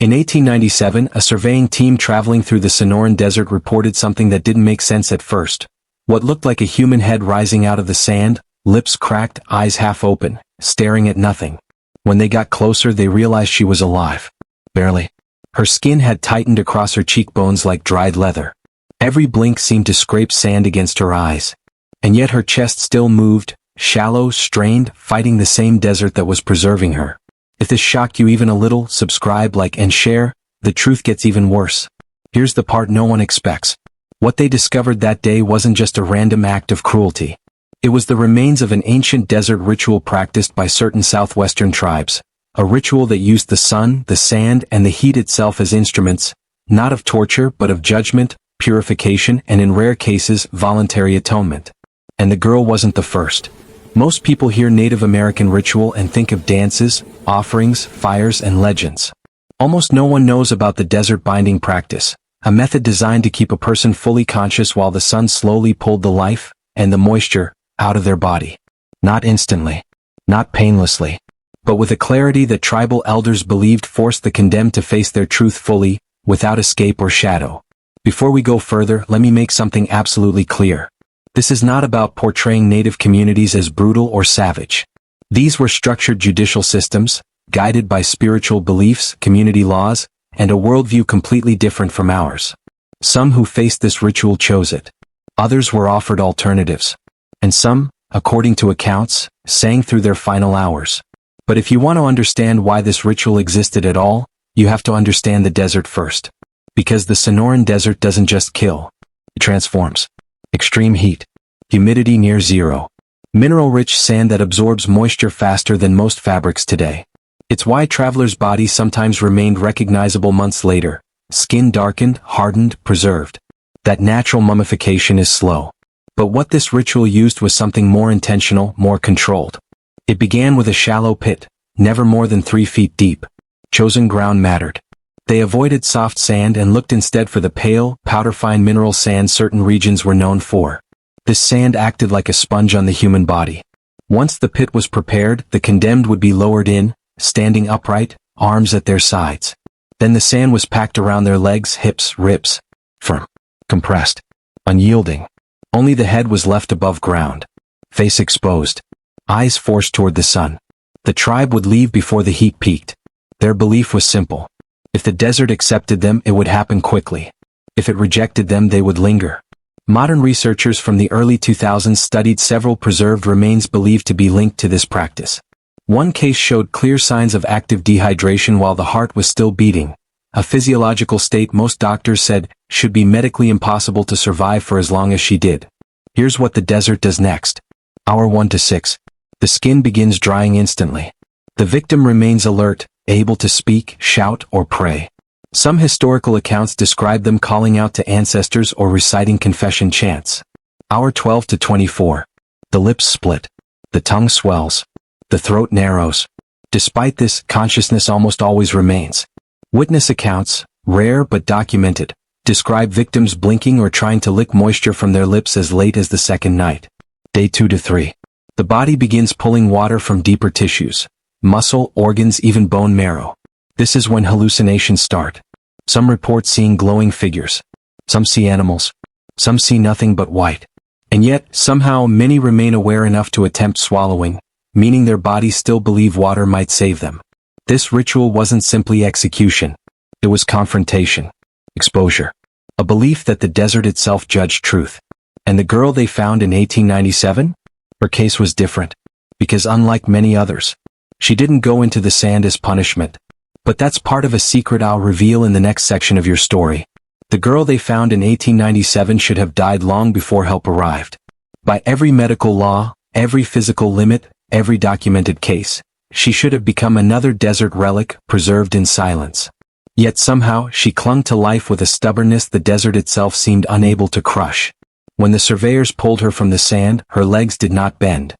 In 1897, a surveying team traveling through the Sonoran Desert reported something that didn't make sense at first. What looked like a human head rising out of the sand, lips cracked, eyes half open, staring at nothing. When they got closer, they realized she was alive. Barely. Her skin had tightened across her cheekbones like dried leather. Every blink seemed to scrape sand against her eyes. And yet her chest still moved, shallow, strained, fighting the same desert that was preserving her. If this shocked you even a little, subscribe, like, and share. The truth gets even worse. Here's the part no one expects. What they discovered that day wasn't just a random act of cruelty. It was the remains of an ancient desert ritual practiced by certain southwestern tribes. A ritual that used the sun, the sand, and the heat itself as instruments, not of torture but of judgment, purification, and in rare cases, voluntary atonement. And the girl wasn't the first. Most people hear Native American ritual and think of dances, offerings, fires, and legends. Almost no one knows about the desert binding practice, a method designed to keep a person fully conscious while the sun slowly pulled the life and the moisture out of their body. Not instantly, not painlessly, but with a clarity that tribal elders believed forced the condemned to face their truth fully, without escape or shadow. Before we go further, let me make something absolutely clear. This is not about portraying Native communities as brutal or savage. These were structured judicial systems, guided by spiritual beliefs, community laws, and a worldview completely different from ours. Some who faced this ritual chose it. Others were offered alternatives. And some, according to accounts, sang through their final hours. But if you want to understand why this ritual existed at all, you have to understand the desert first. Because the Sonoran Desert doesn't just kill. It transforms. Extreme heat. Humidity near zero. Mineral-rich sand that absorbs moisture faster than most fabrics today. It's why travelers' bodies sometimes remained recognizable months later. Skin darkened, hardened, preserved. That natural mummification is slow. But what this ritual used was something more intentional, more controlled. It began with a shallow pit, never more than 3 feet deep. Chosen ground mattered. They avoided soft sand and looked instead for the pale, powder-fine mineral sand certain regions were known for. This sand acted like a sponge on the human body. Once the pit was prepared, the condemned would be lowered in, standing upright, arms at their sides. Then the sand was packed around their legs, hips, ribs. Firm. Compressed. Unyielding. Only the head was left above ground. Face exposed. Eyes forced toward the sun. The tribe would leave before the heat peaked. Their belief was simple. If the desert accepted them, it would happen quickly. If it rejected them, they would linger. Modern researchers from the early 2000s studied several preserved remains believed to be linked to this practice. One case showed clear signs of active dehydration while the heart was still beating, a physiological state most doctors said should be medically impossible to survive for as long as she did. Here's what the desert does next. Hour 1 to 6. The skin begins drying instantly. The victim remains alert, able to speak, shout, or pray. Some historical accounts describe them calling out to ancestors or reciting confession chants. Hour 12 to 24. The lips split. The tongue swells. The throat narrows. Despite this, consciousness almost always remains. Witness accounts, rare but documented, describe victims blinking or trying to lick moisture from their lips as late as the second night. Day 2 to 3. The body begins pulling water from deeper tissues. Muscle, organs, even bone marrow. This is when hallucinations start. Some report seeing glowing figures. Some see animals. Some see nothing but white. And yet, somehow, many remain aware enough to attempt swallowing, meaning their bodies still believe water might save them. This ritual wasn't simply execution. It was confrontation. Exposure. A belief that the desert itself judged truth. And the girl they found in 1897? Her case was different. Because unlike many others, she didn't go into the sand as punishment. But that's part of a secret I'll reveal in the next section of your story. The girl they found in 1897 should have died long before help arrived. By every medical law, every physical limit, every documented case, she should have become another desert relic, preserved in silence. Yet somehow, she clung to life with a stubbornness the desert itself seemed unable to crush. When the surveyors pulled her from the sand, her legs did not bend.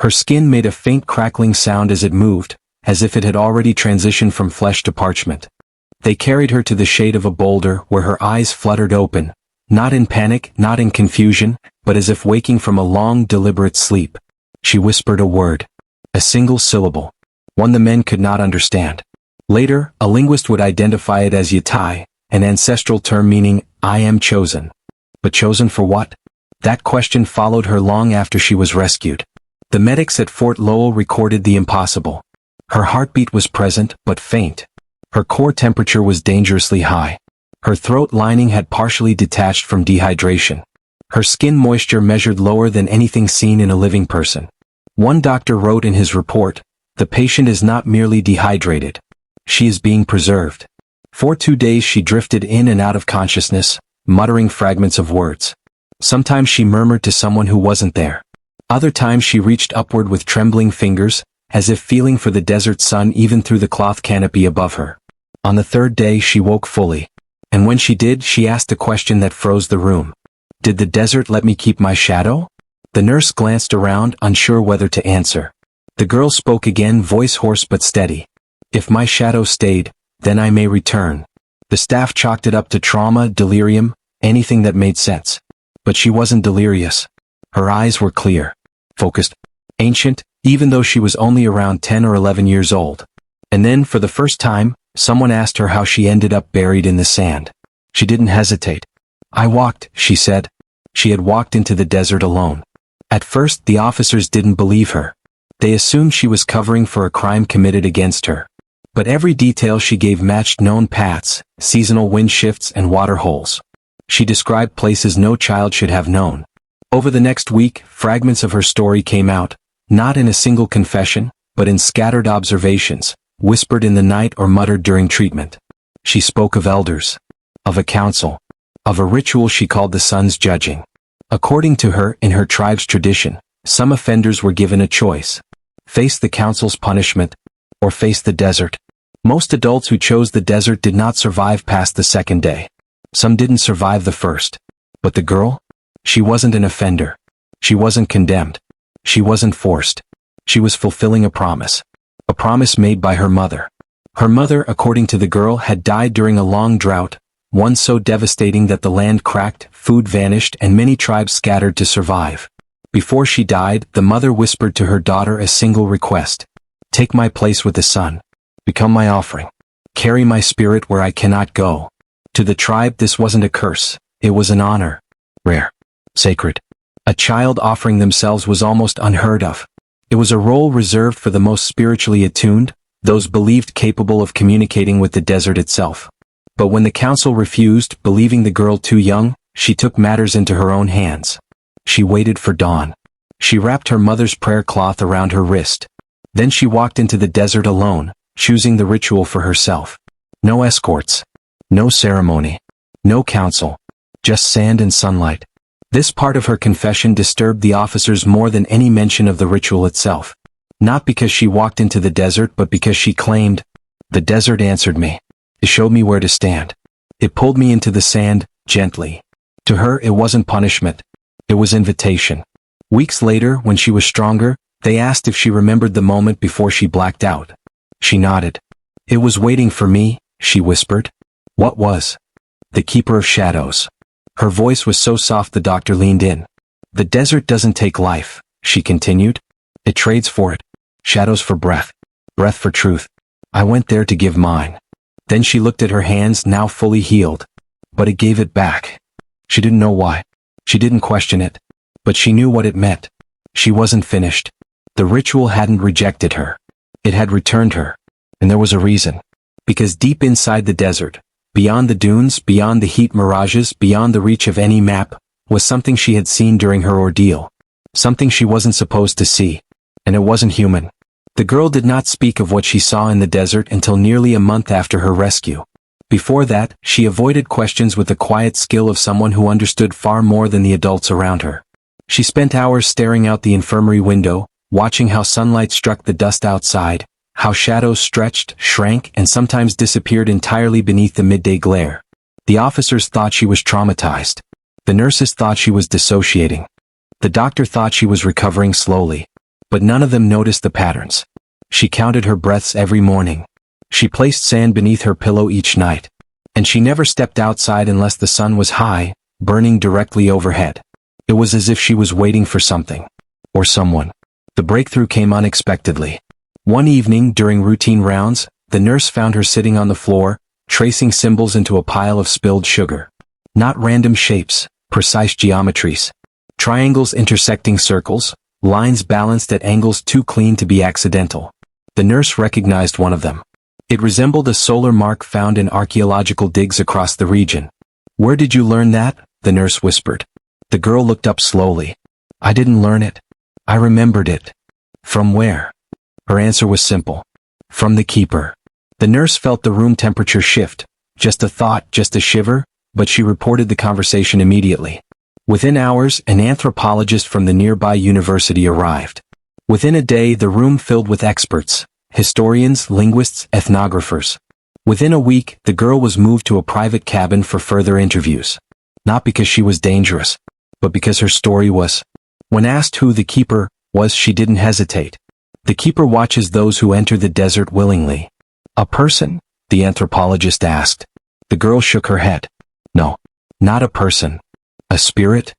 Her skin made a faint crackling sound as it moved, as if it had already transitioned from flesh to parchment. They carried her to the shade of a boulder where her eyes fluttered open, not in panic, not in confusion, but as if waking from a long, deliberate sleep. She whispered a word. A single syllable. One the men could not understand. Later, a linguist would identify it as Yatai, an ancestral term meaning, I am chosen. But chosen for what? That question followed her long after she was rescued. The medics at Fort Lowell recorded the impossible. Her heartbeat was present, but faint. Her core temperature was dangerously high. Her throat lining had partially detached from dehydration. Her skin moisture measured lower than anything seen in a living person. One doctor wrote in his report, "The patient is not merely dehydrated. She is being preserved." For 2 days she drifted in and out of consciousness, muttering fragments of words. Sometimes she murmured to someone who wasn't there. Other times she reached upward with trembling fingers, as if feeling for the desert sun even through the cloth canopy above her. On the 3rd day she woke fully. And when she did, she asked a question that froze the room. Did the desert let me keep my shadow? The nurse glanced around, unsure whether to answer. The girl spoke again, voice hoarse but steady. If my shadow stayed, then I may return. The staff chalked it up to trauma, delirium, anything that made sense. But she wasn't delirious. Her eyes were clear, focused, ancient, even though she was only around 10 or 11 years old. And then, for the first time, someone asked her how she ended up buried in the sand. She didn't hesitate. I walked, she said. She had walked into the desert alone. At first, the officers didn't believe her. They assumed she was covering for a crime committed against her. But every detail she gave matched known paths, seasonal wind shifts and water holes. She described places no child should have known. Over the next week, fragments of her story came out, not in a single confession, but in scattered observations, whispered in the night or muttered during treatment. She spoke of elders, of a council, of a ritual she called the sun's judging. According to her, in her tribe's tradition, some offenders were given a choice. Face the council's punishment, or face the desert. Most adults who chose the desert did not survive past the 2nd day. Some didn't survive the first. But the girl? She wasn't an offender. She wasn't condemned. She wasn't forced. She was fulfilling a promise. A promise made by her mother. Her mother, according to the girl, had died during a long drought, one so devastating that the land cracked, food vanished, and many tribes scattered to survive. Before she died, the mother whispered to her daughter a single request. Take my place with the sun. Become my offering. Carry my spirit where I cannot go. To the tribe, this wasn't a curse. It was an honor. Rare. Sacred. A child offering themselves was almost unheard of. It was a role reserved for the most spiritually attuned, those believed capable of communicating with the desert itself. But when the council refused, believing the girl too young, she took matters into her own hands. She waited for dawn. She wrapped her mother's prayer cloth around her wrist. Then she walked into the desert alone, choosing the ritual for herself. No escorts. No ceremony. No council. Just sand and sunlight. This part of her confession disturbed the officers more than any mention of the ritual itself. Not because she walked into the desert, but because she claimed, "The desert answered me. It showed me where to stand. It pulled me into the sand, gently." To her, it wasn't punishment. It was invitation. Weeks later, when she was stronger, they asked if she remembered the moment before she blacked out. She nodded. "It was waiting for me," she whispered. What was? The keeper of shadows. Her voice was so soft the doctor leaned in. "The desert doesn't take life," she continued. "It trades for it. Shadows for breath. Breath for truth. I went there to give mine." Then she looked at her hands, now fully healed. But it gave it back. She didn't know why. She didn't question it. But she knew what it meant. She wasn't finished. The ritual hadn't rejected her. It had returned her. And there was a reason. Because deep inside the desert, beyond the dunes, beyond the heat mirages, beyond the reach of any map, was something she had seen during her ordeal. Something she wasn't supposed to see. And it wasn't human. The girl did not speak of what she saw in the desert until nearly a month after her rescue. Before that, she avoided questions with the quiet skill of someone who understood far more than the adults around her. She spent hours staring out the infirmary window, watching how sunlight struck the dust outside, how shadows stretched, shrank, and sometimes disappeared entirely beneath the midday glare. The officers thought she was traumatized. The nurses thought she was dissociating. The doctor thought she was recovering slowly. But none of them noticed the patterns. She counted her breaths every morning. She placed sand beneath her pillow each night. And she never stepped outside unless the sun was high, burning directly overhead. It was as if she was waiting for something. Or someone. The breakthrough came unexpectedly. One evening during routine rounds, The nurse found her sitting on the floor, tracing symbols into a pile of spilled sugar. Not random shapes, precise geometries. Triangles intersecting circles, lines balanced at angles too clean to be accidental. The nurse recognized one of them. It resembled a solar mark found in archaeological digs across the region. "Where did you learn that?" the nurse whispered. The girl looked up slowly. "I didn't learn it. I remembered it." "From where?" Her answer was simple. "From the keeper." The nurse felt the room temperature shift. Just a thought, just a shiver, but she reported the conversation immediately. Within hours, an anthropologist from the nearby university arrived. Within a day, the room filled with experts, historians, linguists, ethnographers. Within a week, the girl was moved to a private cabin for further interviews. Not because she was dangerous, but because her story was. When asked who the keeper was, she didn't hesitate. "The keeper watches those who enter the desert willingly." "A person?" the anthropologist asked. The girl shook her head. "No, not a person. A spirit?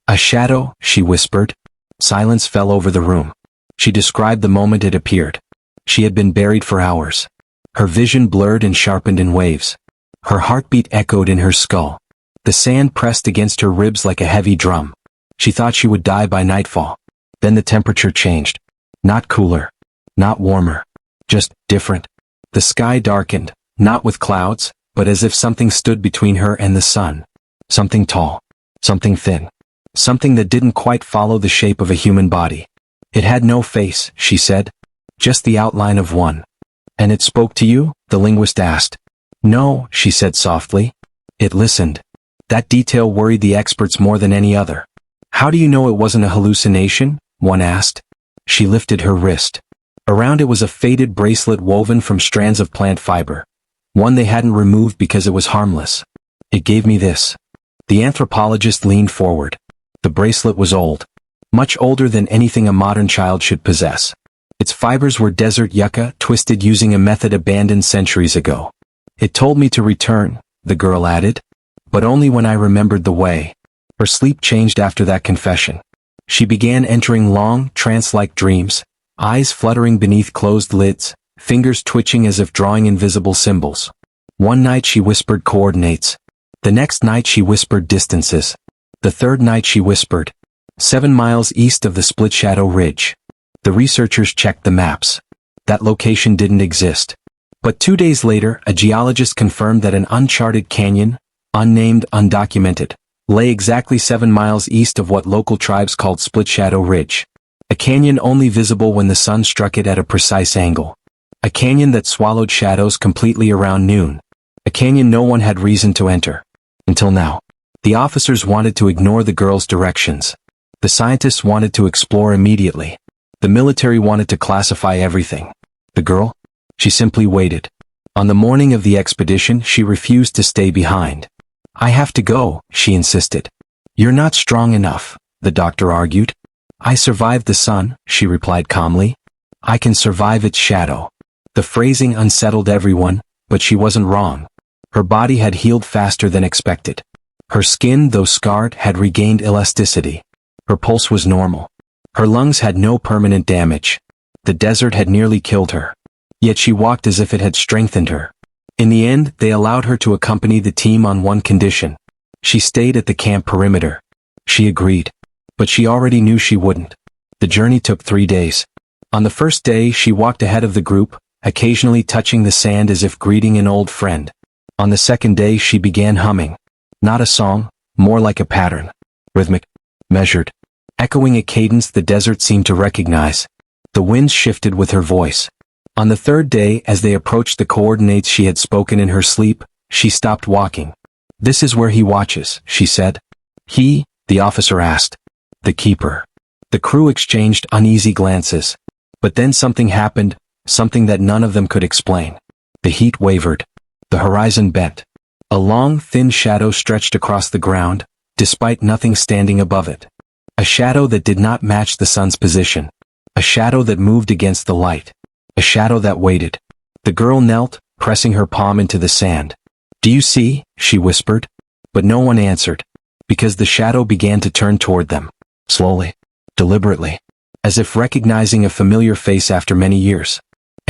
A shadow," she whispered. Silence fell over the room. She described the moment it appeared. She had been buried for hours. Her vision blurred and sharpened in waves. Her heartbeat echoed in her skull. The sand pressed against her ribs like a heavy drum. She thought she would die by nightfall. Then the temperature changed. Not cooler. Not warmer. Just different. The sky darkened, not with clouds, but as if something stood between her and the sun. Something tall. Something thin. Something that didn't quite follow the shape of a human body. "It had no face," she said. "Just the outline of one." "And it spoke to you?" the linguist asked. "No," she said softly. "It listened." That detail worried the experts more than any other. "How do you know it wasn't a hallucination?" one asked. She lifted her wrist. Around it was a faded bracelet woven from strands of plant fiber. One they hadn't removed because it was harmless. "It gave me this." The anthropologist leaned forward. The bracelet was old. Much older than anything a modern child should possess. Its fibers were desert yucca, twisted using a method abandoned centuries ago. "It told me to return," the girl added. "But only when I remembered the way." Her sleep changed after that confession. She began entering long, trance-like dreams, eyes fluttering beneath closed lids, fingers twitching as if drawing invisible symbols. One night she whispered coordinates. The next night she whispered distances. The third night she whispered, 7 miles east of the Split Shadow Ridge. The researchers checked the maps. That location didn't exist. But 2 days later, a geologist confirmed that an uncharted canyon, unnamed, undocumented, lay exactly 7 miles east of what local tribes called Split Shadow Ridge. A canyon only visible when the sun struck it at a precise angle. A canyon that swallowed shadows completely around noon. A canyon no one had reason to enter. Until now. The officers wanted to ignore the girl's directions. The scientists wanted to explore immediately. The military wanted to classify everything. The girl? She simply waited. On the morning of the expedition, she refused to stay behind. "I have to go," she insisted. "You're not strong enough," the doctor argued. "I survived the sun," she replied calmly. "I can survive its shadow." The phrasing unsettled everyone, but she wasn't wrong. Her body had healed faster than expected. Her skin, though scarred, had regained elasticity. Her pulse was normal. Her lungs had no permanent damage. The desert had nearly killed her. Yet she walked as if it had strengthened her. In the end, they allowed her to accompany the team on one condition. She stayed at the camp perimeter. She agreed. But she already knew she wouldn't. The journey took 3 days. On the first day, she walked ahead of the group, occasionally touching the sand as if greeting an old friend. On the second day, she began humming. Not a song, more like a pattern. Rhythmic, measured, echoing a cadence the desert seemed to recognize. The winds shifted with her voice. On the third day, as they approached the coordinates she had spoken in her sleep, she stopped walking. "This is where he watches," she said. "He?" the officer asked. "The keeper." The crew exchanged uneasy glances. But then something happened, something that none of them could explain. The heat wavered. The horizon bent. A long, thin shadow stretched across the ground, despite nothing standing above it. A shadow that did not match the sun's position. A shadow that moved against the light. A shadow that waited. The girl knelt, pressing her palm into the sand. "Do you see?" she whispered. But no one answered, because the shadow began to turn toward them. Slowly. Deliberately. As if recognizing a familiar face after many years.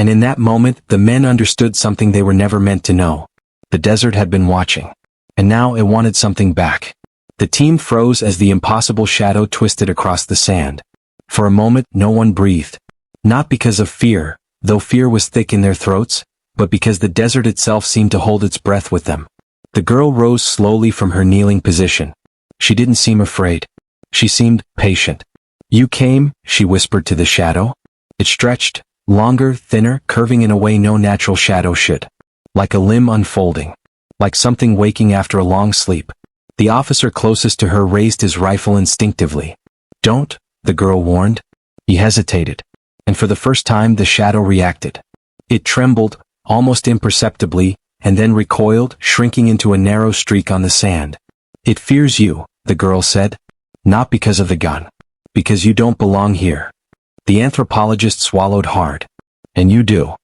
And in that moment, the men understood something they were never meant to know. The desert had been watching. And now it wanted something back. The team froze as the impossible shadow twisted across the sand. For a moment, no one breathed. Not because of fear, though fear was thick in their throats, but because the desert itself seemed to hold its breath with them. The girl rose slowly from her kneeling position. She didn't seem afraid. She seemed patient. "You came," she whispered to the shadow. It stretched, longer, thinner, curving in a way no natural shadow should. Like a limb unfolding. Like something waking after a long sleep. The officer closest to her raised his rifle instinctively. "Don't," the girl warned. He hesitated. And for the first time the shadow reacted. It trembled, almost imperceptibly, and then recoiled, shrinking into a narrow streak on the sand. "It fears you," the girl said. "Not because of the gun. Because you don't belong here." The anthropologist swallowed hard. "And you do."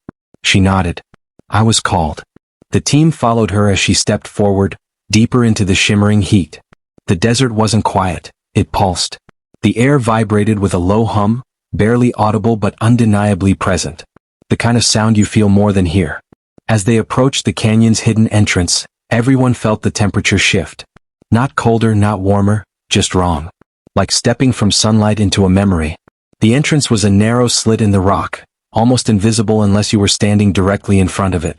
She nodded. "I was called." The team followed her as she stepped forward, deeper into the shimmering heat. The desert wasn't quiet, it pulsed. The air vibrated with a low hum, barely audible but undeniably present. The kind of sound you feel more than hear. As they approached the canyon's hidden entrance, everyone felt the temperature shift. Not colder, not warmer, just wrong. Like stepping from sunlight into a memory. The entrance was a narrow slit in the rock, almost invisible unless you were standing directly in front of it.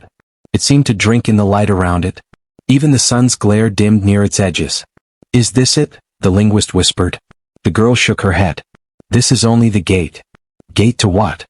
It seemed to drink in the light around it. Even the sun's glare dimmed near its edges. "Is this it?" the linguist whispered. The girl shook her head. "This is only the gate." "Gate to what?"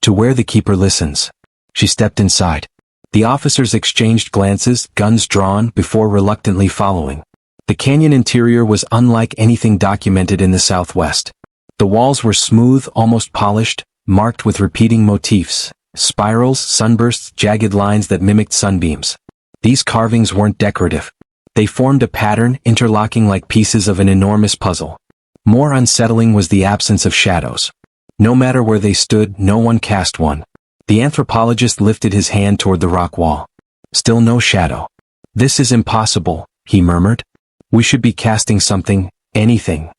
"To where the keeper listens." She stepped inside. The officers exchanged glances, guns drawn, before reluctantly following. The canyon interior was unlike anything documented in the Southwest. The walls were smooth, almost polished, marked with repeating motifs. Spirals, sunbursts, jagged lines that mimicked sunbeams. These carvings weren't decorative. They formed a pattern, interlocking like pieces of an enormous puzzle. More unsettling was the absence of shadows. No matter where they stood, no one cast one. The anthropologist lifted his hand toward the rock wall. Still no shadow. "This is impossible," he murmured. "We should be casting something, anything."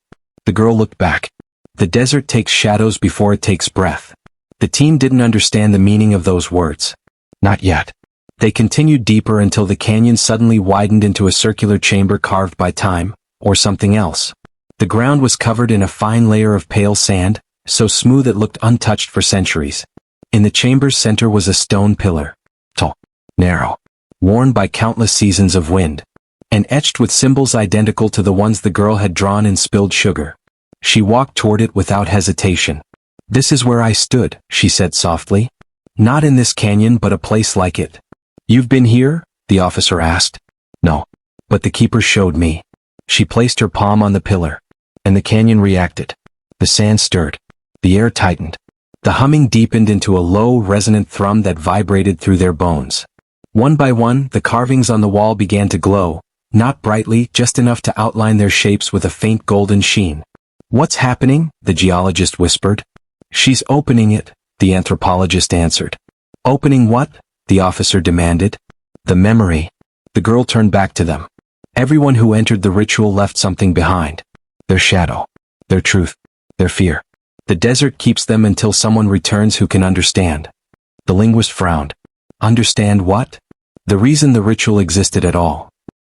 The girl looked back. The desert takes shadows before it takes breath. The team didn't understand the meaning of those words. Not yet. They continued deeper until the canyon suddenly widened into a circular chamber carved by time, or something else. The ground was covered in a fine layer of pale sand, so smooth it looked untouched for centuries. In the chamber's center was a stone pillar. Tall, narrow, worn by countless seasons of wind, and etched with symbols identical to the ones the girl had drawn in spilled sugar. She walked toward it without hesitation. "This is where I stood," she said softly. "Not in this canyon but a place like it." "You've been here?" the officer asked. "No. But the keeper showed me." She placed her palm on the pillar. And the canyon reacted. The sand stirred. The air tightened. The humming deepened into a low, resonant thrum that vibrated through their bones. One by one, the carvings on the wall began to glow, not brightly, just enough to outline their shapes with a faint golden sheen. "What's happening?" the geologist whispered. "She's opening it," the anthropologist answered. "Opening what?" the officer demanded. "The memory." The girl turned back to them. Everyone who entered the ritual left something behind. Their shadow. Their truth. Their fear. The desert keeps them until someone returns who can understand. The linguist frowned. Understand what? The reason the ritual existed at all.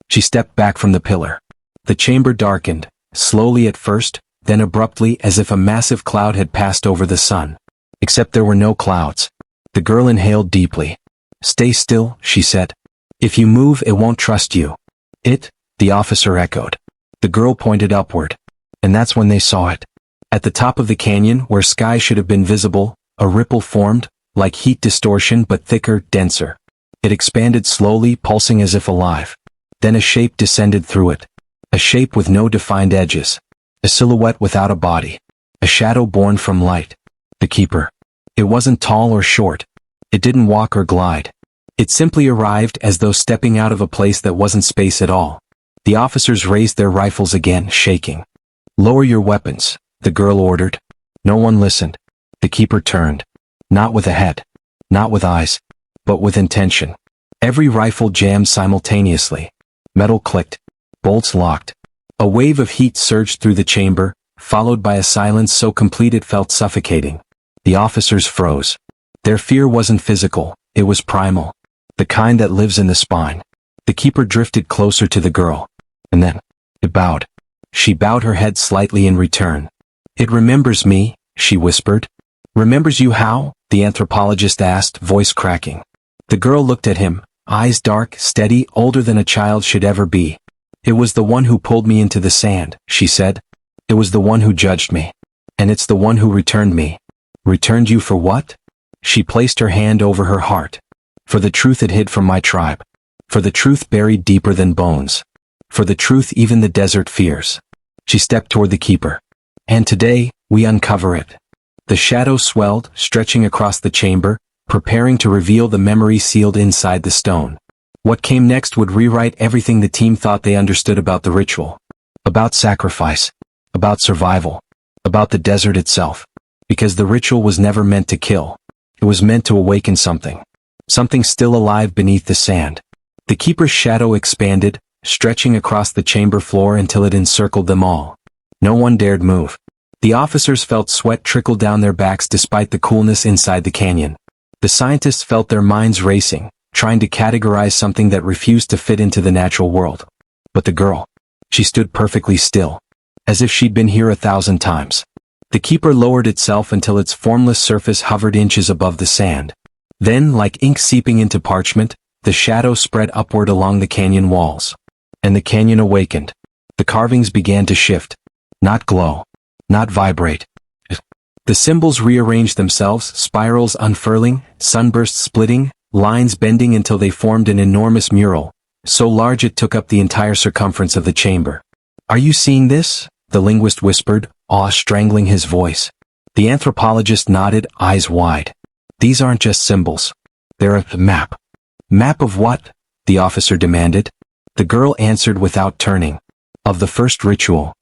She stepped back from the pillar. The chamber darkened, slowly at first, then abruptly as if a massive cloud had passed over the sun. Except there were no clouds. The girl inhaled deeply. "Stay still," she said. "If you move it won't trust you." "It?" the officer echoed. The girl pointed upward. And that's when they saw it. At the top of the canyon, where sky should have been visible, a ripple formed, like heat distortion but thicker, denser. It expanded slowly, pulsing as if alive. Then a shape descended through it. A shape with no defined edges. A silhouette without a body. A shadow born from light. The keeper. It wasn't tall or short. It didn't walk or glide. It simply arrived as though stepping out of a place that wasn't space at all. The officers raised their rifles again, shaking. "Lower your weapons," the girl ordered. No one listened. The keeper turned. Not with a head. Not with eyes. But with intention. Every rifle jammed simultaneously. Metal clicked. Bolts locked. A wave of heat surged through the chamber, followed by a silence so complete it felt suffocating. The officers froze. Their fear wasn't physical, it was primal. The kind that lives in the spine. The keeper drifted closer to the girl. And then, it bowed. She bowed her head slightly in return. "It remembers me," she whispered. "Remembers you how?" the anthropologist asked, voice cracking. The girl looked at him, eyes dark, steady, older than a child should ever be. "It was the one who pulled me into the sand," she said. "It was the one who judged me. And it's the one who returned me." "Returned you for what?" She placed her hand over her heart. "For the truth it hid from my tribe. For the truth buried deeper than bones. For the truth even the desert fears." She stepped toward the keeper. "And today, we uncover it." The shadow swelled, stretching across the chamber, preparing to reveal the memory sealed inside the stone. What came next would rewrite everything the team thought they understood about the ritual. About sacrifice. About survival. About the desert itself. Because the ritual was never meant to kill. It was meant to awaken something. Something still alive beneath the sand. The keeper's shadow expanded, stretching across the chamber floor until it encircled them all. No one dared move. The officers felt sweat trickle down their backs despite the coolness inside the canyon. The scientists felt their minds racing, trying to categorize something that refused to fit into the natural world. But the girl, she stood perfectly still, as if she'd been here 1,000 times. The keeper lowered itself until its formless surface hovered inches above the sand. Then, like ink seeping into parchment, the shadow spread upward along the canyon walls. And the canyon awakened. The carvings began to shift. Not glow. Not vibrate. The symbols rearranged themselves, spirals unfurling, sunbursts splitting, lines bending until they formed an enormous mural, so large it took up the entire circumference of the chamber. "Are you seeing this?" the linguist whispered, awe strangling his voice. The anthropologist nodded, eyes wide. "These aren't just symbols. They're a map." "Map of what?" the officer demanded. The girl answered without turning. "Of the first ritual."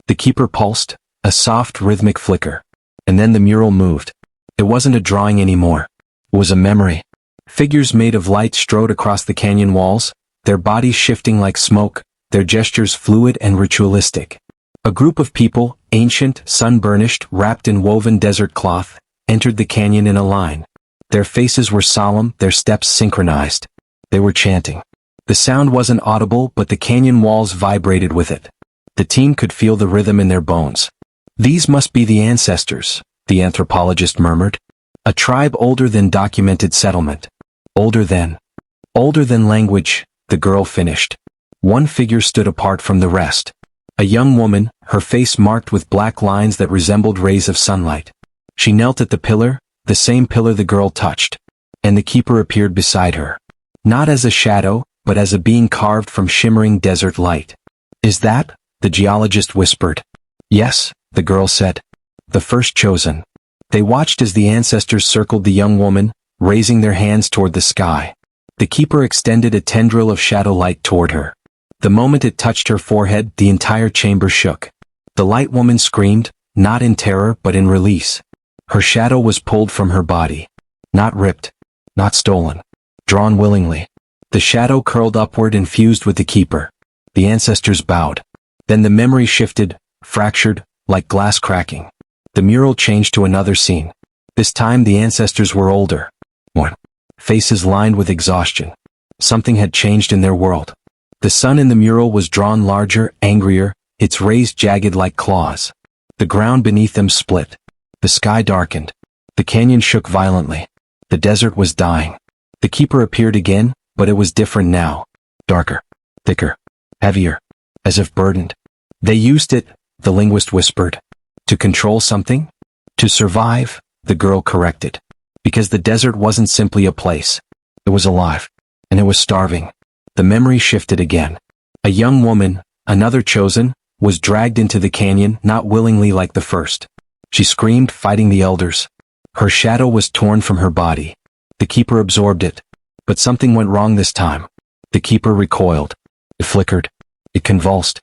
The keeper pulsed, a soft rhythmic flicker. And then the mural moved. It wasn't a drawing anymore. It was a memory. Figures made of light strode across the canyon walls, their bodies shifting like smoke, their gestures fluid and ritualistic. A group of people, ancient, sun-burnished, wrapped in woven desert cloth, entered the canyon in a line. Their faces were solemn, their steps synchronized. They were chanting. The sound wasn't audible, but the canyon walls vibrated with it. The team could feel the rhythm in their bones. "These must be the ancestors," the anthropologist murmured. "A tribe older than documented settlement. Older than language," the girl finished. One figure stood apart from the rest. A young woman, her face marked with black lines that resembled rays of sunlight. She knelt at the pillar, the same pillar the girl touched. And the keeper appeared beside her. Not as a shadow, but as a being carved from shimmering desert light. "Is that?" the geologist whispered. "Yes," the girl said. "The first chosen." They watched as the ancestors circled the young woman, raising their hands toward the sky. The keeper extended a tendril of shadow light toward her. The moment it touched her forehead, the entire chamber shook. The light woman screamed, not in terror but in release. Her shadow was pulled from her body. Not ripped. Not stolen. Drawn willingly. The shadow curled upward and fused with the keeper. The ancestors bowed. Then the memory shifted, fractured, like glass cracking. The mural changed to another scene. This time the ancestors were older. One. Faces lined with exhaustion. Something had changed in their world. The sun in the mural was drawn larger, angrier, its rays jagged like claws. The ground beneath them split. The sky darkened. The canyon shook violently. The desert was dying. The keeper appeared again, but it was different now. Darker. Thicker. Heavier. As if burdened. "They used it," the linguist whispered. "To control something? To survive," the girl corrected. "Because the desert wasn't simply a place. It was alive. And it was starving." The memory shifted again. A young woman, another chosen, was dragged into the canyon, not willingly like the first. She screamed, fighting the elders. Her shadow was torn from her body. The keeper absorbed it. But something went wrong this time. The keeper recoiled. It flickered. It convulsed.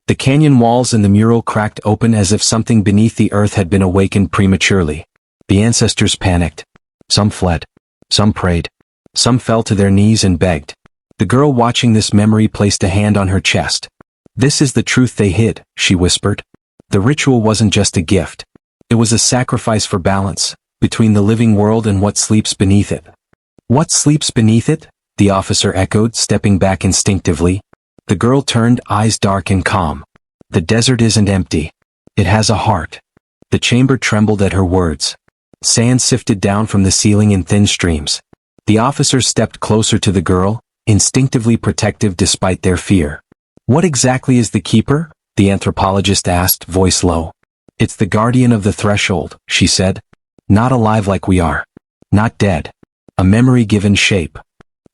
The canyon walls and the mural cracked open as if something beneath the earth had been awakened prematurely. The ancestors panicked. Some fled. Some prayed. Some fell to their knees and begged. The girl watching this memory placed a hand on her chest. "This is the truth they hid," she whispered. The ritual wasn't just a gift. It was a sacrifice for balance, between the living world and what sleeps beneath it. What sleeps beneath it? The officer echoed, stepping back instinctively. The girl turned, eyes dark and calm. The desert isn't empty. It has a heart. The chamber trembled at her words. Sand sifted down from the ceiling in thin streams. The officers stepped closer to the girl, instinctively protective despite their fear. What exactly is the keeper? The anthropologist asked, voice low. It's the guardian of the threshold, she said. Not alive like we are. Not dead. A memory given shape.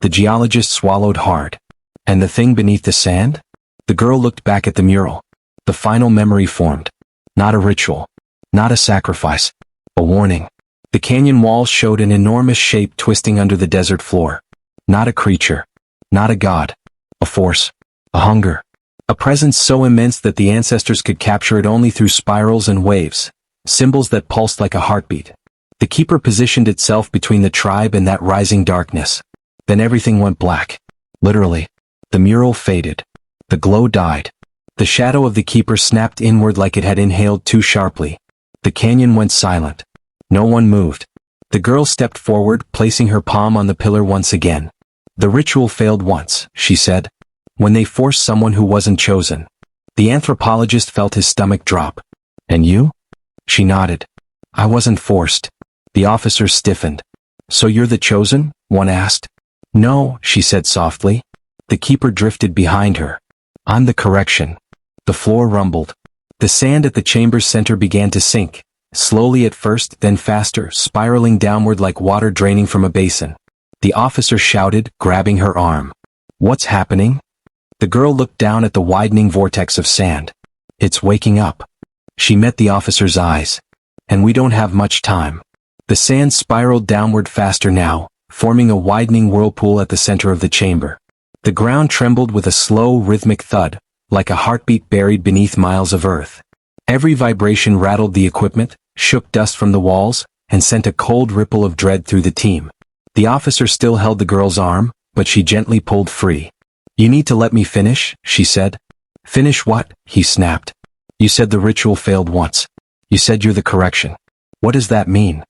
The geologist swallowed hard. And the thing beneath the sand? The girl looked back at the mural. The final memory formed. Not a ritual. Not a sacrifice. A warning. The canyon walls showed an enormous shape twisting under the desert floor. Not a creature. Not a god. A force. A hunger. A presence so immense that the ancestors could capture it only through spirals and waves. Symbols that pulsed like a heartbeat. The keeper positioned itself between the tribe and that rising darkness. Then everything went black. Literally. The mural faded. The glow died. The shadow of the keeper snapped inward like it had inhaled too sharply. The canyon went silent. No one moved. The girl stepped forward, placing her palm on the pillar once again. The ritual failed once, she said. When they forced someone who wasn't chosen. The anthropologist felt his stomach drop. And you? She nodded. I wasn't forced. The officer stiffened. So you're the chosen? One asked. No, she said softly. The keeper drifted behind her. I'm the correction. The floor rumbled. The sand at the chamber's center began to sink. Slowly at first, then faster, spiraling downward like water draining from a basin. The officer shouted, grabbing her arm. What's happening? The girl looked down at the widening vortex of sand. It's waking up. She met the officer's eyes. And we don't have much time. The sand spiraled downward faster now, forming a widening whirlpool at the center of the chamber. The ground trembled with a slow, rhythmic thud, like a heartbeat buried beneath miles of earth. Every vibration rattled the equipment, shook dust from the walls, and sent a cold ripple of dread through the team. The officer still held the girl's arm, but she gently pulled free. You need to let me finish, she said. Finish what? He snapped. You said the ritual failed once. You said you're the correction. What does that mean?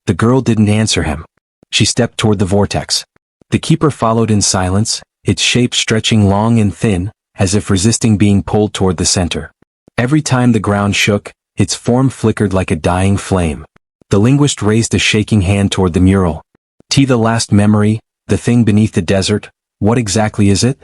The girl didn't answer him. She stepped toward the vortex. The keeper followed in silence, its shape stretching long and thin, as if resisting being pulled toward the center. Every time the ground shook, its form flickered like a dying flame. The linguist raised a shaking hand toward the mural. The last memory, the thing beneath the desert, what exactly is it?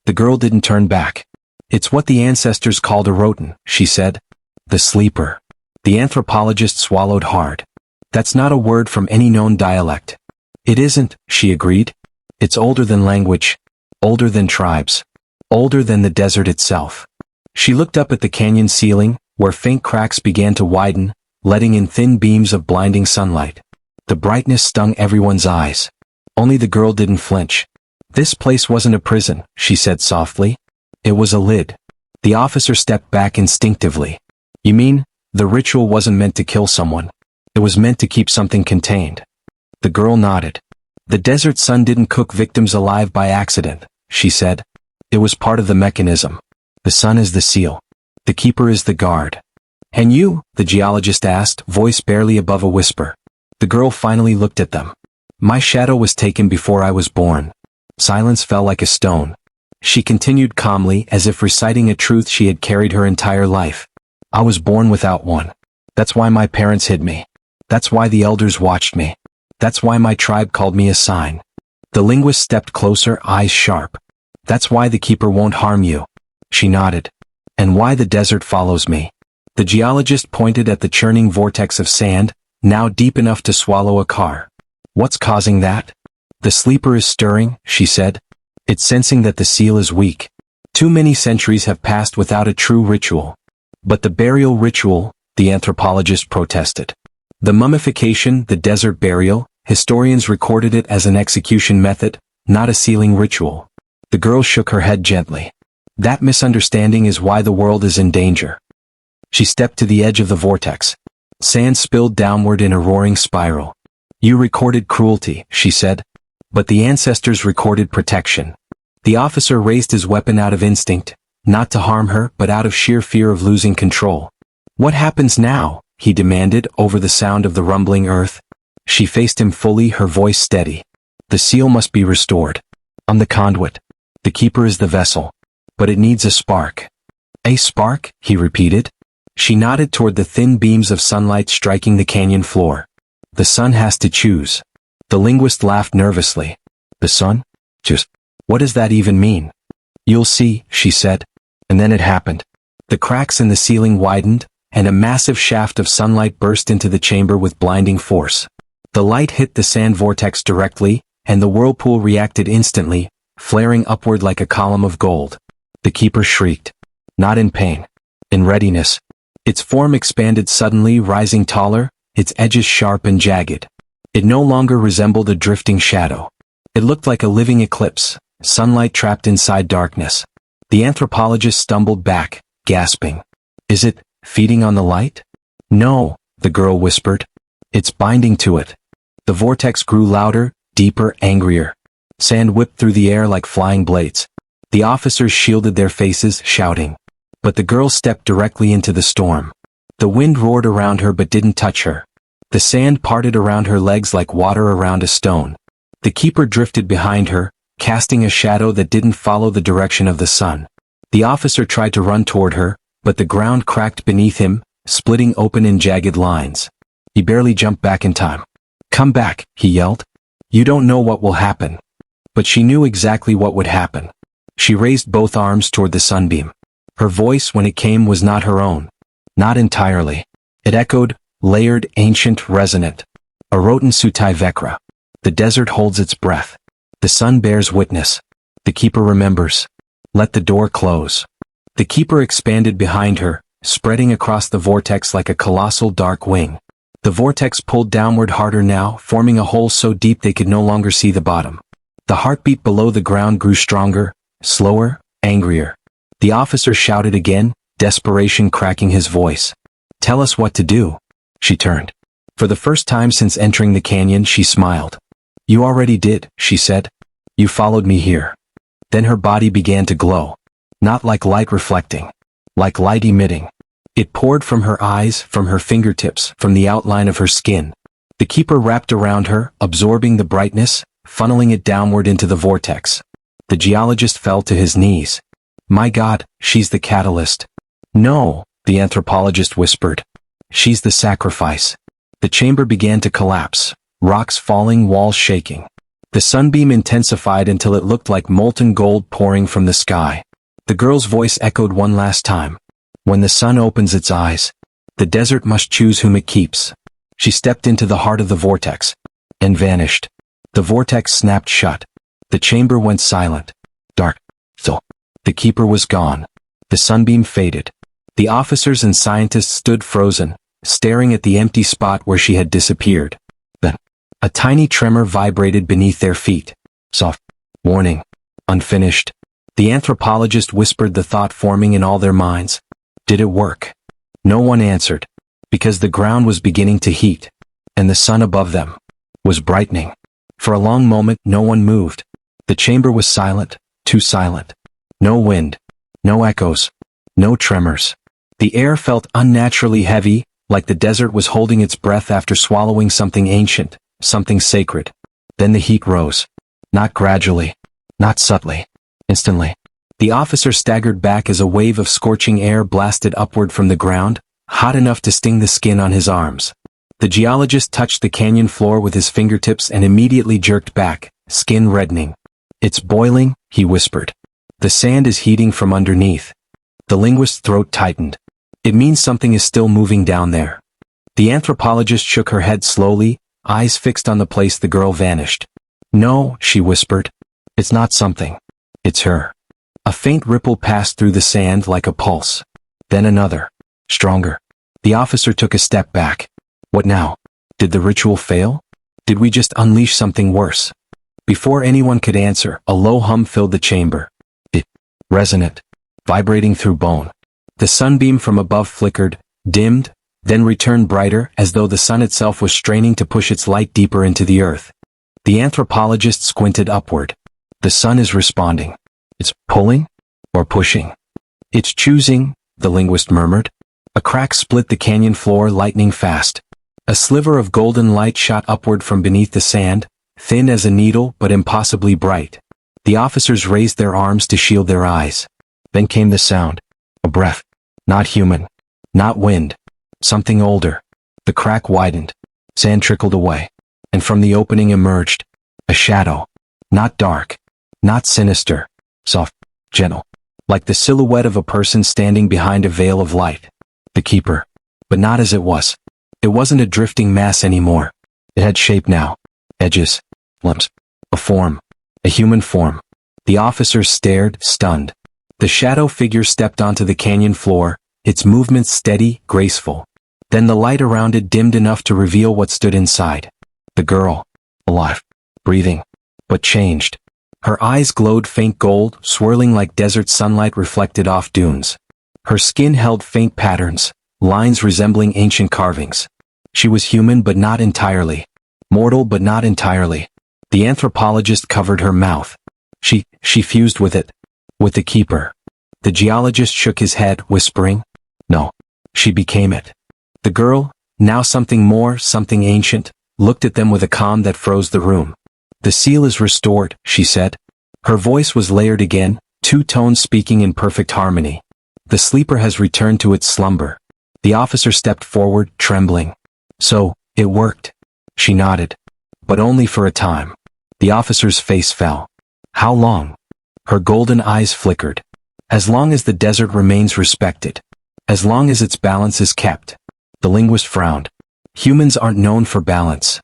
The girl didn't turn back. It's what the ancestors called a roten, she said. The sleeper. The anthropologist swallowed hard. That's not a word from any known dialect. It isn't, she agreed. It's older than language. Older than tribes. Older than the desert itself. She looked up at the canyon ceiling, where faint cracks began to widen, letting in thin beams of blinding sunlight. The brightness stung everyone's eyes. Only the girl didn't flinch. This place wasn't a prison, she said softly. It was a lid. The officer stepped back instinctively. You mean, the ritual wasn't meant to kill someone? It was meant to keep something contained. The girl nodded. The desert sun didn't cook victims alive by accident, she said. It was part of the mechanism. The sun is the seal. The keeper is the guard. And you? The geologist asked, voice barely above a whisper. The girl finally looked at them. My shadow was taken before I was born. Silence fell like a stone. She continued calmly, as if reciting a truth she had carried her entire life. I was born without one. That's why my parents hid me. That's why the elders watched me. That's why my tribe called me a sign. The linguist stepped closer, eyes sharp. That's why the keeper won't harm you. She nodded. And why the desert follows me. The geologist pointed at the churning vortex of sand, now deep enough to swallow a car. What's causing that? The sleeper is stirring, she said. It's sensing that the seal is weak. Too many centuries have passed without a true ritual. But the burial ritual, the anthropologist protested. The mummification, the desert burial, historians recorded it as an execution method, not a sealing ritual. The girl shook her head gently. That misunderstanding is why the world is in danger. She stepped to the edge of the vortex. Sand spilled downward in a roaring spiral. You recorded cruelty, she said. But the ancestors recorded protection. The officer raised his weapon out of instinct, not to harm her, but out of sheer fear of losing control. What happens now? He demanded, over the sound of the rumbling earth. She faced him fully, her voice steady. The seal must be restored. I'm the conduit. The keeper is the vessel. But it needs a spark. A spark? He repeated. She nodded toward the thin beams of sunlight striking the canyon floor. The sun has to choose. The linguist laughed nervously. The sun? Choose. What does that even mean? You'll see, she said. And then it happened. The cracks in the ceiling widened, and a massive shaft of sunlight burst into the chamber with blinding force. The light hit the sand vortex directly, and the whirlpool reacted instantly, flaring upward like a column of gold. The keeper shrieked. Not in pain. In readiness. Its form expanded suddenly, rising taller, its edges sharp and jagged. It no longer resembled a drifting shadow. It looked like a living eclipse, sunlight trapped inside darkness. The anthropologist stumbled back, gasping. Is it feeding on the light? No, the girl whispered. It's binding to it. The vortex grew louder, deeper, angrier. Sand whipped through the air like flying blades. The officers shielded their faces, shouting. But the girl stepped directly into the storm. The wind roared around her but didn't touch her. The sand parted around her legs like water around a stone. The keeper drifted behind her, casting a shadow that didn't follow the direction of the sun. The officer tried to run toward her, but the ground cracked beneath him, splitting open in jagged lines. He barely jumped back in time. Come back, he yelled. You don't know what will happen. But she knew exactly what would happen. She raised both arms toward the sunbeam. Her voice, when it came, was not her own. Not entirely. It echoed, layered, ancient, resonant. Aroten sutai vekra. The desert holds its breath. The sun bears witness. The keeper remembers. Let the door close. The keeper expanded behind her, spreading across the vortex like a colossal dark wing. The vortex pulled downward harder now, forming a hole so deep they could no longer see the bottom. The heartbeat below the ground grew stronger, slower, angrier. The officer shouted again, desperation cracking his voice. Tell us what to do. She turned. For the first time since entering the canyon, she smiled. You already did, she said. You followed me here. Then her body began to glow. Not like light reflecting. Like light emitting. It poured from her eyes, from her fingertips, from the outline of her skin. The keeper wrapped around her, absorbing the brightness, funneling it downward into the vortex. The geologist fell to his knees. My God, she's the catalyst. No, the anthropologist whispered. She's the sacrifice. The chamber began to collapse, rocks falling, walls shaking. The sunbeam intensified until it looked like molten gold pouring from the sky. The girl's voice echoed one last time. When the sun opens its eyes, the desert must choose whom it keeps. She stepped into the heart of the vortex and vanished. The vortex snapped shut. The chamber went silent. Dark. So. The keeper was gone. The sunbeam faded. The officers and scientists stood frozen, staring at the empty spot where she had disappeared. Then, a tiny tremor vibrated beneath their feet. Soft. Warning. Unfinished. The anthropologist whispered the thought forming in all their minds. Did it work? No one answered, because the ground was beginning to heat, and the sun above them was brightening. For a long moment, no one moved. The chamber was silent, too silent. No wind, no echoes, no tremors. The air felt unnaturally heavy, like the desert was holding its breath after swallowing something ancient, something sacred. Then the heat rose. Not gradually, not subtly, instantly. The officer staggered back as a wave of scorching air blasted upward from the ground, hot enough to sting the skin on his arms. The geologist touched the canyon floor with his fingertips and immediately jerked back, skin reddening. It's boiling, he whispered. The sand is heating from underneath. The linguist's throat tightened. It means something is still moving down there. The anthropologist shook her head slowly, eyes fixed on the place the girl vanished. No, she whispered. It's not something. It's her. A faint ripple passed through the sand like a pulse. Then another. Stronger. The officer took a step back. What now? Did the ritual fail? Did we just unleash something worse? Before anyone could answer, a low hum filled the chamber. Resonant. Vibrating through bone. The sunbeam from above flickered, dimmed, then returned brighter as though the sun itself was straining to push its light deeper into the earth. The anthropologist squinted upward. The sun is responding. It's pulling? Or pushing? It's choosing, the linguist murmured. A crack split the canyon floor lightning fast. A sliver of golden light shot upward from beneath the sand, thin as a needle but impossibly bright. The officers raised their arms to shield their eyes. Then came the sound. A breath. Not human. Not wind. Something older. The crack widened. Sand trickled away. And from the opening emerged a shadow. Not dark. Not sinister. Soft. Gentle. Like the silhouette of a person standing behind a veil of light. The keeper. But not as it was. It wasn't a drifting mass anymore. It had shape now. Edges. Lumps. A form. A human form. The officers stared, stunned. The shadow figure stepped onto the canyon floor, its movements steady, graceful. Then the light around it dimmed enough to reveal what stood inside. The girl. Alive. Breathing. But changed. Her eyes glowed faint gold, swirling like desert sunlight reflected off dunes. Her skin held faint patterns, lines resembling ancient carvings. She was human but not entirely. Mortal but not entirely. The anthropologist covered her mouth. She fused with it. With the keeper. The geologist shook his head, whispering, "No." She became it. The girl, now something more, something ancient, looked at them with a calm that froze the room. "The seal is restored," she said. Her voice was layered again, two tones speaking in perfect harmony. "The sleeper has returned to its slumber." The officer stepped forward, trembling. "So, it worked." She nodded. "But only for a time." The officer's face fell. "How long?" Her golden eyes flickered. "As long as the desert remains respected. As long as its balance is kept." The linguist frowned. "Humans aren't known for balance."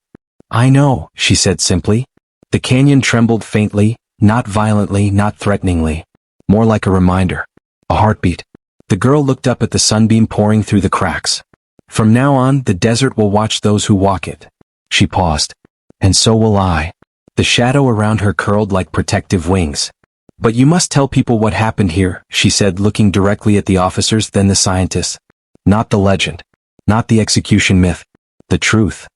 "I know," she said simply. The canyon trembled faintly, not violently, not threateningly. More like a reminder. A heartbeat. The girl looked up at the sunbeam pouring through the cracks. "From now on, the desert will watch those who walk it." She paused. "And so will I." The shadow around her curled like protective wings. "But you must tell people what happened here," she said, looking directly at the officers, then the scientists. "Not the legend. Not the execution myth. The truth."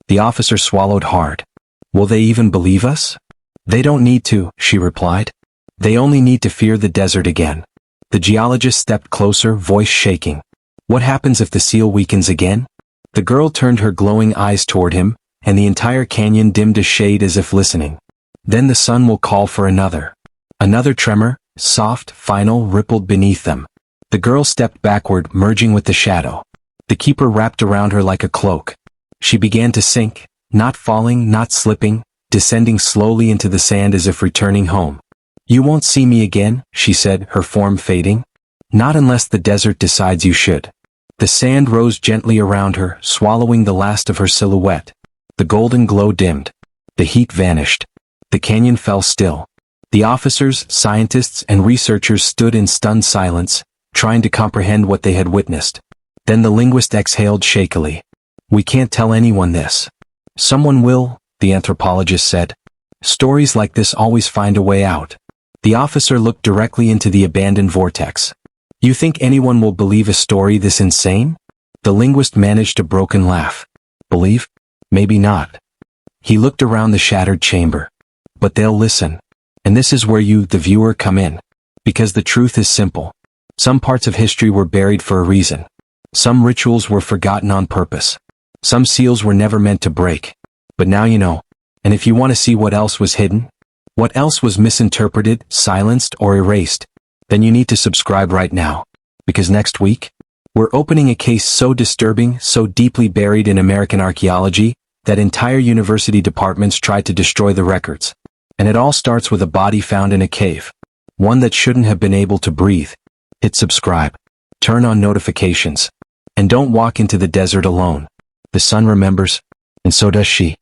The officer swallowed hard. "Will they even believe us?" "They don't need to," she replied. "They only need to fear the desert again." The geologist stepped closer, voice shaking. "What happens if the seal weakens again?" The girl turned her glowing eyes toward him, and the entire canyon dimmed a shade as if listening. "Then the sun will call for another." Another tremor, soft, final, rippled beneath them. The girl stepped backward, merging with the shadow. The keeper wrapped around her like a cloak. She began to sink, not falling, not slipping, descending slowly into the sand as if returning home. "You won't see me again," she said, her form fading. "Not unless the desert decides you should." The sand rose gently around her, swallowing the last of her silhouette. The golden glow dimmed. The heat vanished. The canyon fell still. The officers, scientists, and researchers stood in stunned silence, trying to comprehend what they had witnessed. Then the linguist exhaled shakily. "We can't tell anyone this." "Someone will," the anthropologist said. "Stories like this always find a way out." The officer looked directly into the abandoned vortex. "You think anyone will believe a story this insane?" The linguist managed a broken laugh. "Believe? Maybe not." He looked around the shattered chamber. "But they'll listen. And this is where you, the viewer, come in. Because the truth is simple. Some parts of history were buried for a reason. Some rituals were forgotten on purpose. Some seals were never meant to break. But now you know. And if you want to see what else was hidden, what else was misinterpreted, silenced, or erased, then you need to subscribe right now. Because next week, we're opening a case so disturbing, so deeply buried in American archaeology, that entire university departments tried to destroy the records. And it all starts with a body found in a cave. One that shouldn't have been able to breathe. Hit subscribe. Turn on notifications. And don't walk into the desert alone. The sun remembers, and so does she.